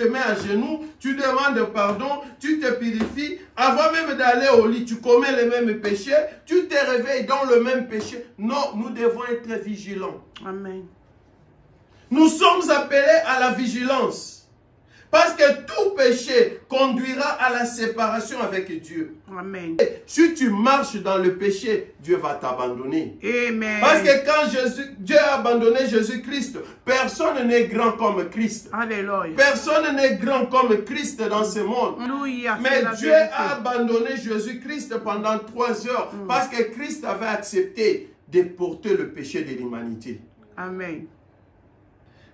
te mets à genoux, tu demandes pardon, tu te purifies. Avant même d'aller au lit, tu commets les mêmes péchés, tu te réveilles dans le même péché. Non, nous devons être vigilants. Amen. Nous sommes appelés à la vigilance. Parce que tout péché conduira à la séparation avec Dieu. Amen. Si tu marches dans le péché, Dieu va t'abandonner. Amen. Parce que quand Dieu a abandonné Jésus-Christ, personne n'est grand comme Christ. Alléluia. Personne n'est grand comme Christ dans ce monde. Alléluia. Mais Dieu a abandonné Jésus-Christ pendant 3 heures parce que Christ avait accepté de porter le péché de l'humanité. Amen.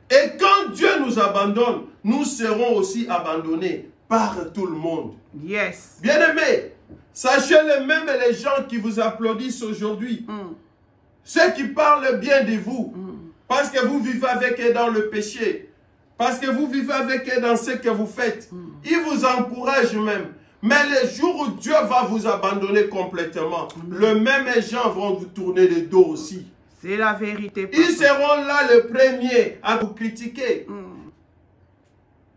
Et quand Dieu nous abandonne, nous serons aussi abandonnés par tout le monde. Yes. Bien-aimés, sachez-le, même les gens qui vous applaudissent aujourd'hui, ceux qui parlent bien de vous, parce que vous vivez avec eux dans le péché, parce que vous vivez avec eux dans ce que vous faites, ils vous encouragent même. Mais le jour où Dieu va vous abandonner complètement, les mêmes gens vont vous tourner le dos aussi. C'est la vérité. Papa. Ils seront là les premiers à vous critiquer.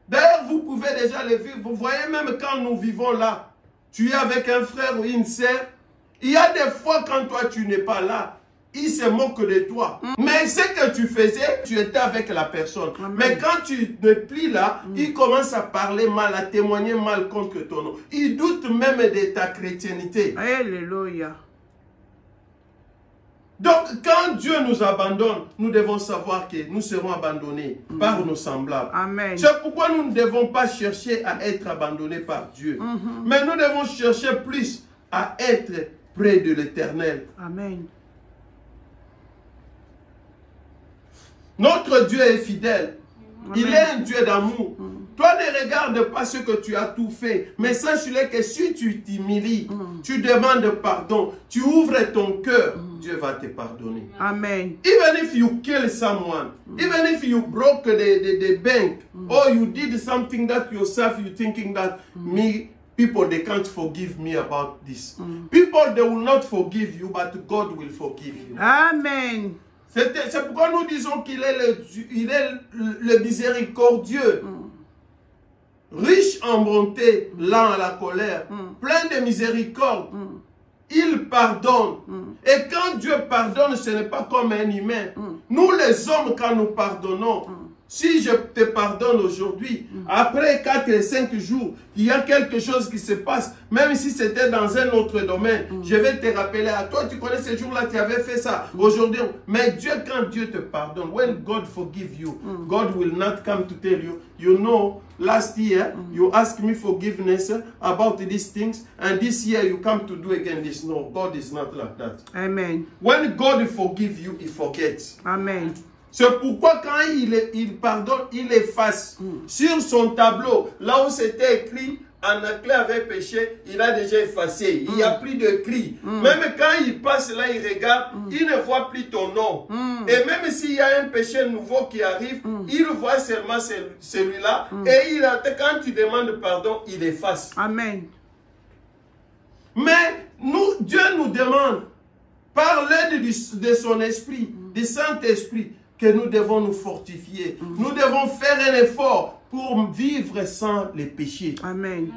D'ailleurs, vous pouvez déjà le vivre. Vous voyez, même quand nous vivons là, tu es avec un frère ou une sœur, il y a des fois quand toi tu n'es pas là, ils se moquent de toi. Mais ce que tu faisais, tu étais avec la personne. Mais quand tu n'es plus là, ils commencent à parler mal, à témoigner mal contre ton nom. Ils doutent même de ta chrétienté. Alléluia. Donc, quand Dieu nous abandonne, nous devons savoir que nous serons abandonnés par nos semblables. Amen. C'est pourquoi nous ne devons pas chercher à être abandonnés par Dieu. Mais nous devons chercher plus à être près de l'Éternel. Amen. Notre Dieu est fidèle. Amen. Il est un Dieu d'amour. Toi, ne regarde pas ce que tu as tout fait, mais sache-le que si tu t'humilies, tu demandes pardon, tu ouvres ton cœur, Dieu va te pardonner. Amen. Even if you kill someone, even if you broke the bank, or you did something that yourself you thinking that people, they can't forgive me about this. People, they will not forgive you, but God will forgive you. Amen. C'est pourquoi nous disons qu'il est le miséricordieux. Riche en bonté, lent à la colère, plein de miséricorde, il pardonne. Et quand Dieu pardonne, ce n'est pas comme un humain. Nous les hommes, quand nous pardonnons, si je te pardonne aujourd'hui, après 4 et 5 jours, il y a quelque chose qui se passe, même si c'était dans un autre domaine, je vais te rappeler à toi, tu connais ce jour-là, tu avais fait ça, aujourd'hui. Mais Dieu, quand Dieu te pardonne, when God forgive you, God will not come to tell you, you know, last year, you asked me forgiveness about these things, and this year you come to do again this. No, God is not like that. Amen. When God forgives you, He forgets. Amen. C'est pourquoi quand il pardonne, il efface. Sur son tableau, là où c'était écrit, Anaclet avait péché, il a déjà effacé. Il n'y a plus de cri. Même quand il passe là, il regarde, il ne voit plus ton nom. Et même s'il y a un péché nouveau qui arrive, il voit seulement celui-là. Et quand tu demandes pardon, il efface. Amen. Mais Dieu nous demande, par l'aide de son esprit, du Saint-Esprit, que nous devons nous fortifier. Nous devons faire un effort pour vivre sans les péchés. Amen.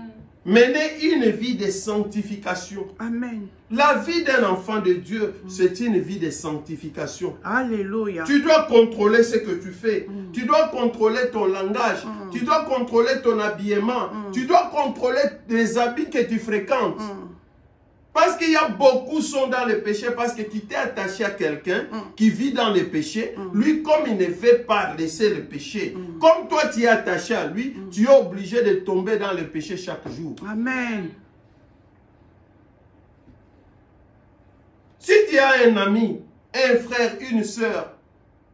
Mener une vie de sanctification. Amen. La vie d'un enfant de Dieu, c'est une vie de sanctification. Alléluia. Tu dois contrôler ce que tu fais. Tu dois contrôler ton langage. Tu dois contrôler ton habillement. Tu dois contrôler les habits que tu fréquentes. Parce qu'il y a beaucoup qui sont dans le péché, parce que tu t'es attaché à quelqu'un qui vit dans le péché. Lui, comme il ne veut pas laisser le péché, comme toi tu es attaché à lui, tu es obligé de tomber dans le péché chaque jour. Amen. Si tu as un ami, un frère, une soeur,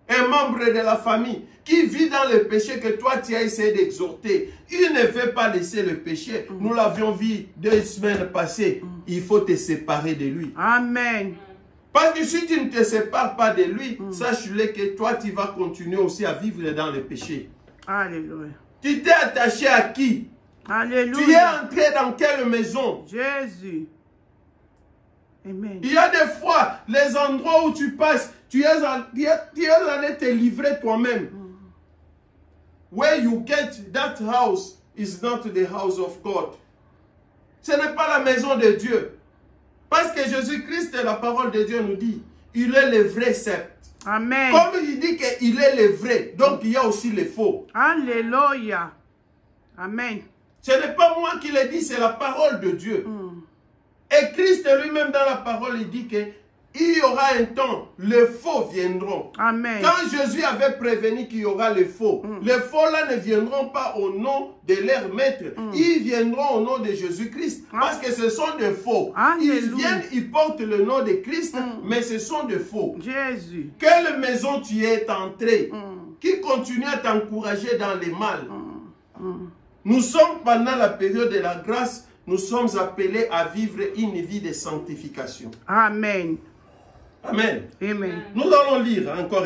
un membre de la famille qui vit dans le péché que toi tu as essayé d'exhorter, il ne veut pas laisser le péché. Nous l'avions vu 2 semaines passées. Il faut te séparer de lui. Amen. Parce que si tu ne te sépares pas de lui, sache-le que toi tu vas continuer aussi à vivre dans le péché. Alléluia. Tu t'es attaché à qui? Alléluia. Tu es entré dans quelle maison? Jésus. Amen. Il y a des fois, les endroits où tu passes, tu es allé te livrer toi-même. where you get that house is not the house of God. Ce n'est pas la maison de Dieu. Parce que Jésus-Christ, la parole de Dieu nous dit, il est le vrai sceptre. Amen. Comme il dit qu'il est le vrai, donc il y a aussi le faux. Alléluia. Amen. Ce n'est pas moi qui le dis, c'est la parole de Dieu. Et Christ lui-même dans la parole, il dit que il y aura un temps, les faux viendront. Amen. Quand Jésus avait prévenu qu'il y aura les faux, les faux là ne viendront pas au nom de leur maître. Ils viendront au nom de Jésus-Christ. Parce que ce sont des faux. Alléluia. Ils viennent, ils portent le nom de Christ, mais ce sont des faux. Jésus. Quelle maison tu es entré qui continue à t'encourager dans les mal? Nous sommes pendant la période de la grâce, nous sommes appelés à vivre une vie de sanctification. Amen. Amen. Amen. Nous allons lire encore.